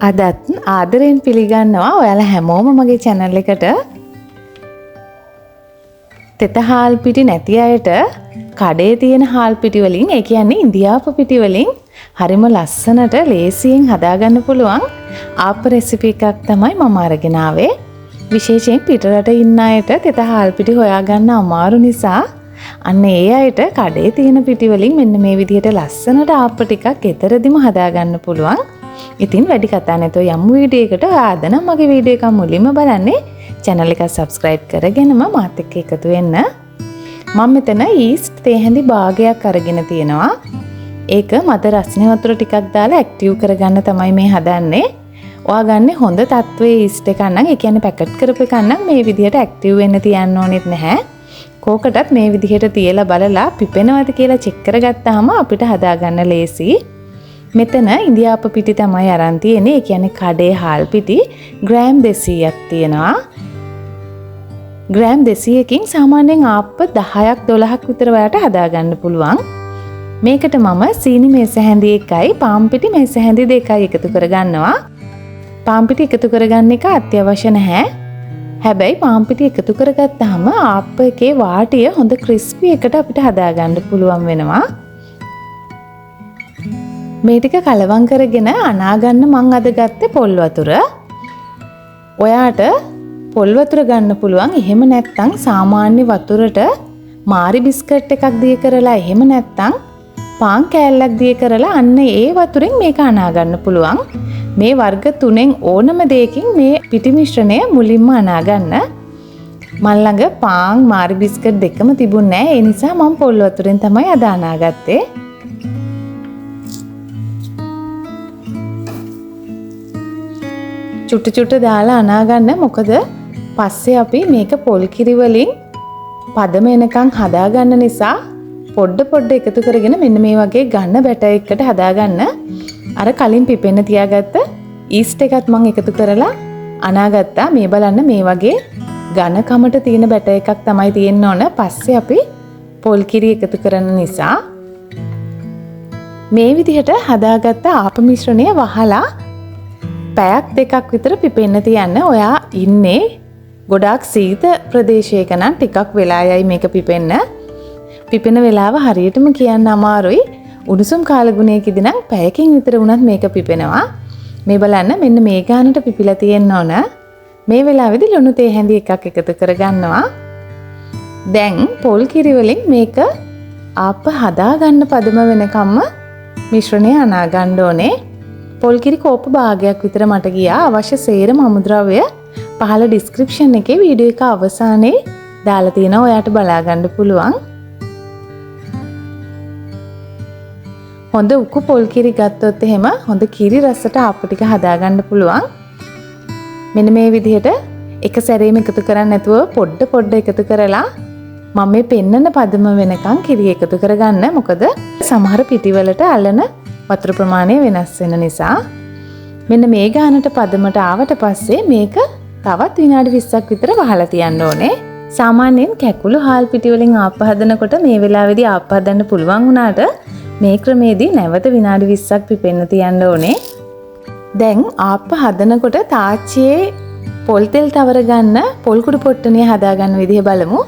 අදත් ආදරයෙන් පිළිගන්නවා ඔයාලා හැමෝම මගේ channel එකට. තෙත හාල් පිටි නැති අයට කඩේ තියෙන හාල් පිටි වලින්, ඒ කියන්නේ ඉන්දියාපු පිටි වලින් හරිම ලස්සනට ලේසියෙන් හදාගන්න පුළුවන් ආප්ප රෙසිපි එකක් තමයි මම අරගෙන ආවේ. විශේෂයෙන් පිටරට ඉන්න අයට තෙත හාල් පිටි හොයාගන්න අමාරු නිසා අන්න ඒ අයට කඩේ තියෙන පිටි වලින් මෙන්න මේ විදිහට ලස්සනට ආප්ප ටිකක් ගෙදරදිම හදාගන්න පුළුවන්. ඉතින් වැඩි කතා නැතුව යමු වීඩියෝ එකට. ආද නම් මගේ වීඩියෝ එක මුලින්ම බලන්නේ channel එක subscribe කරගෙනම මාත් එක්ක එකතු වෙන්න. මම මෙතන yeast තේ හැඳි භාගයක් අරගෙන තියෙනවා. ඒක මද රස්නේ වතුර ටිකක් දාලා ඇක්ටිව් කරගන්න තමයි මේ හදන්නේ. ඔයා ගන්න හොඳ තත්වයේ yeast එකක් නම්, ඒ කියන්නේ පැකට් කරපු එකක් නම් මේ විදිහට ඇක්ටිව් වෙන්න තියන්න ඕනෙත් නැහැ. කෝකටත් මේ විදිහට තියලා බලලා පිපෙනවද කියලා චෙක් කරගත්තාම අපිට හදාගන්න ලේසි. මෙතන ඉන්දියාපු පිටි තමයි අරන් තියෙන්නේ. ඒ කියන්නේ කඩේ හාල් පිටි ග්‍රෑම් 200ක් තියෙනවා. ග්‍රෑම් 200කින් සාමාන්‍යයෙන් ආප්ප 10ක් 12ක් විතර වලට හදාගන්න පුළුවන්. මේකට මම සීනි මේස හැඳි එකයි පාන් පිටි මේස හැඳි දෙකයි එකතු කරගන්නවා. පාන් පිටි එකතු කරගන්න එක අත්‍යවශ්‍ය නැහැ. හැබැයි පාන් පිටි එකතු කරගත්තාම ආප්ප එකේ වාටිය හොඳ ක්‍රිස්පි එකට අපිට හදාගන්න පුළුවන් වෙනවා. මේ ටික කලවම් කරගෙන අනාගන්න මං අද ගත්තේ පොල් වතුර. ඔයාට පොල් වතුර ගන්න පුළුවන්. එහෙම නැත්නම් සාමාන්‍ය වතුරට මාරි බිස්කට් එකක් දිය කරලා, එහෙම නැත්නම් පාන් කෑල්ලක් දිය කරලා අන්න ඒ වතුරෙන් මේක අනාගන්න පුළුවන්. මේ වර්ග තුනෙන් ඕනම දෙයකින් මේ පිටි මිශ්‍රණය මුලින්ම අනාගන්න. මල් ළඟ පාන් මාරි බිස්කට් දෙකම තිබුණේ නැහැ. ඒ නිසා මම පොල් වතුරෙන් තමයි අද අනාගත්තේ. චුට්ටු චුට්ටු දාලා අනාගන්න. මොකද පස්සේ අපි මේක පොල් කිරි වලින් පදම එනකන් හදාගන්න නිසා පොඩ එකතු කරගෙන මෙන්න මේ වගේ ගන්න බැටර් එකකට හදාගන්න. අර කලින් පිපෙන්න තියාගත්ත ඊස්ට් එකත් මම එකතු කරලා අනාගත්තා. මේ බලන්න මේ වගේ ඝන කමට තියෙන බැටර් එකක් තමයි තියෙන්න ඕන. පස්සේ අපි පොල් කිරි එකතු කරන නිසා මේ විදිහට හදාගත්ත ආප මිශ්‍රණය වහලා පැයක් දෙකක් විතර පිපෙන්න තියන්න. ඔයා ඉන්නේ ගොඩාක් සීත ප්‍රදේශයක නම් ටිකක් වෙලා යයි මේක පිපෙන්න. පිපෙන වෙලාව හරියටම කියන්න අමාරුයි. උණුසුම් කාලගුණයකදී නම් පැයකින් විතර වුණත් මේක පිපෙනවා. මේ බලන්න මෙන්න මේ ගානට පිපිලා තියෙන්න ඕන. මේ වෙලාවේදී ලුණු තේ හැඳි එකක් එකතු කරගන්නවා. දැන් පොල් කිරි වලින් මේක ආප්ප හදාගන්න පදම වෙනකම්ම මිශ්‍රණය අනාගන්න ඕනේ. පොල් කිරි කෝප්ප භාගයක් විතර මට ගියා. අවශ්‍ය සේරම අමුද්‍රව්‍ය පහළ ඩිස්ක්‍රිප්ෂන් එකේ වීඩියෝ එක අවසානයේ දාලා තියෙනවා. ඔයාට බලා ගන්න පුළුවන්. හොඳ උකු පොල් කිරි ගත්තොත් එහෙම හොඳ කිරි රසට ආප්ප ටික හදාගන්න පුළුවන්. මෙන්න මේ විදිහට එක සැරේම එකතු කරන්නේ නැතුව පොඩ එකතු කරලා මම මේ පෙන්නන පදම වෙනකන් කිරි එකතු කරගන්න. මොකද සමහර පිටිවලට අල්ලන වතුර ප්‍රමාණය වෙනස් වෙන නිසා. මෙන්න මේ ගානට පදමට ආවට පස්සේ මේක තවත් විනාඩි 20ක් විතර වහලා තියන්න ඕනේ. සාමාන්‍යයෙන් කැකුළු හාල් පිටි වලින් ආප්ප හදනකොට මේ වෙලාවේදී ආප්ප හදන්න පුළුවන් වුණාට මේ ක්‍රමේදී නැවත විනාඩි 20ක් පිපෙන්න තියන්න ඕනේ. දැන් ආප්ප හදනකොට තාච්චියේ පොල් තෙල් තවර ගන්න පොල් කුඩු පොට්ටනිය හදාගන්න විදිහ බලමු.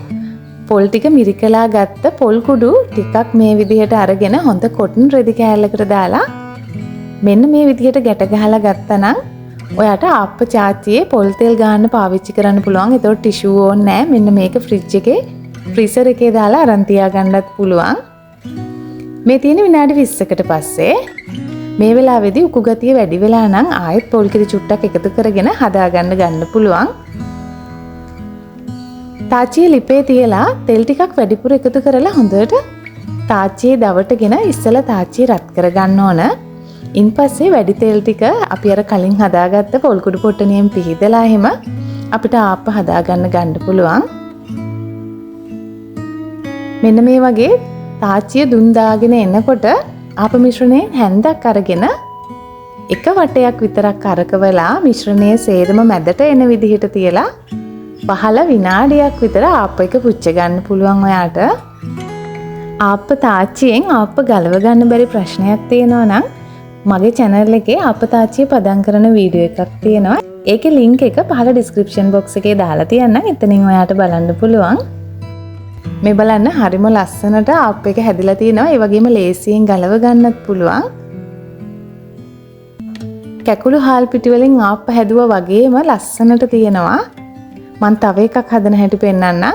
පොල් ටික මිරිකලා ගත්ත පොල් කුඩු ටිකක් මේ විදිහට අරගෙන හොඳ කොටන් රෙදි කෑල්ලකට දාලා මෙන්න මේ විදිහට ගැට ගහලා ගත්තනම් ඔයාට ආප්ප චාච්චියේ පොල් තෙල් ගන්න පාවිච්චි කරන්න පුළුවන්. ඒතකොට ටිෂූ ඕනේ නැහැ. මෙන්න මේක ෆ්‍රිජ් එකේ ෆ්‍රීසර් එකේ දාලා අරන් තියාගන්නත් පුළුවන්. මේ තියෙන විනාඩි 20කට පස්සේ මේ වෙලාවේදී උකු ගතිය වැඩි වෙලා නම් ආයෙත් පොල් කිරි චුට්ටක් එකතු කරගෙන හදාගන්න පුළුවන්. තාච්චියේ ලිපේ තියලා තෙල් ටිකක් වැඩිපුර එකතු කරලා හොඳට තාච්චියේ දවටගෙන ඉස්සලා තාච්චිය රත් කරගන්න ඕන. ඉන්පස්සේ වැඩි තෙල් ටික අපි අර කලින් හදාගත්ත පොල් කුඩු පොට්ටනියෙන් පිහිදලා එහෙම අපිට ආප්ප හදාගන්න පුළුවන්. මෙන්න මේ වගේ තාච්චිය දුම් දාගෙන එනකොට ආප මිශ්‍රණයෙන් හැන්දක් අරගෙන එක වටයක් විතරක් කරකවලා මිශ්‍රණයේ සේරම මැදට එන විදිහට තියලා පහළ විනාඩියක් විතර ආප්ප එක පුච්ච ගන්න පුළුවන්. ඔයාට ආප්ප තාච්චියෙන් ආප්ප ගලව ගන්න බැරි ප්‍රශ්නයක් තියෙනවා නම් මගේ channel එකේ ආපතාච්චිය පදම් කරන වීඩියෝ එකක් තියෙනවා. ඒකේ link එක පහළ description box එකේ දාලා තියන්නම්. එතනින් ඔයාට බලන්න පුළුවන්. මේ බලන්න හරිම ලස්සනට ආප් එක හැදිලා තියෙනවා. ඒ වගේම ලේසියෙන් ගලව ගන්නත් පුළුවන්. කැකුළු හාල් පිටි වලින් ආප්ප හැදුවා වගේම ලස්සනට තියෙනවා. මම තව එකක් හදන හැටි පෙන්නන්නම්.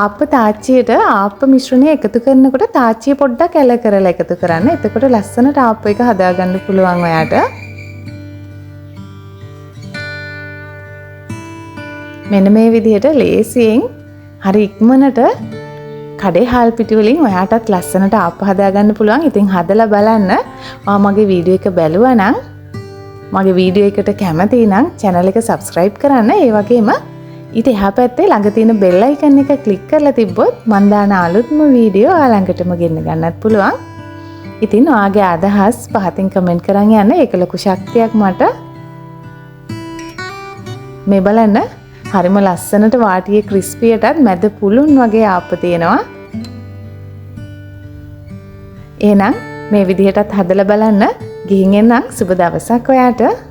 ආප්ප තාච්චියට ආප්ප මිශ්‍රණය එකතු කරනකොට තාච්චිය පොඩ්ඩක් ඇල කරලා එකතු කරන්න. එතකොට ලස්සනට ආප්ප එක හදාගන්න පුළුවන් ඔයාට. මෙන්න මේ විදිහට ලේසියෙන් හරි ඉක්මනට කඩේ හාල් පිටි වලින් ඔයාටත් ලස්සනට ආප්ප හදාගන්න පුළුවන්. ඉතින් හදලා බලන්න. ඔයා මගේ වීඩියෝ එක බැලුවා නම් මගේ වීඩියෝ එකට කැමති නම් channel එක subscribe කරන්න. ඒ වගේම ඊට එහා පැත්තේ ළඟ තියෙන bell icon එක click කරලා තිබ්බොත් මම දාන අලුත්ම වීඩියෝ ඔයා ළඟටම ගෙන්න ගන්නත් පුළුවන්. ඉතින් ඔයාගේ අදහස් පහතින් comment කරන් යන්න. ඒක ලොකු ශක්තියක් මට. මේ බලන්න හරිම ලස්සනට වාටියේ ක්‍රිස්පියටත් මැද පුළුන් වගේ ආප්ප තියෙනවා. එහෙනම් මේ විදිහටත් හදලා බලන්න. ගිහින් එන්නම්. සුබ දවසක් ඔයාට.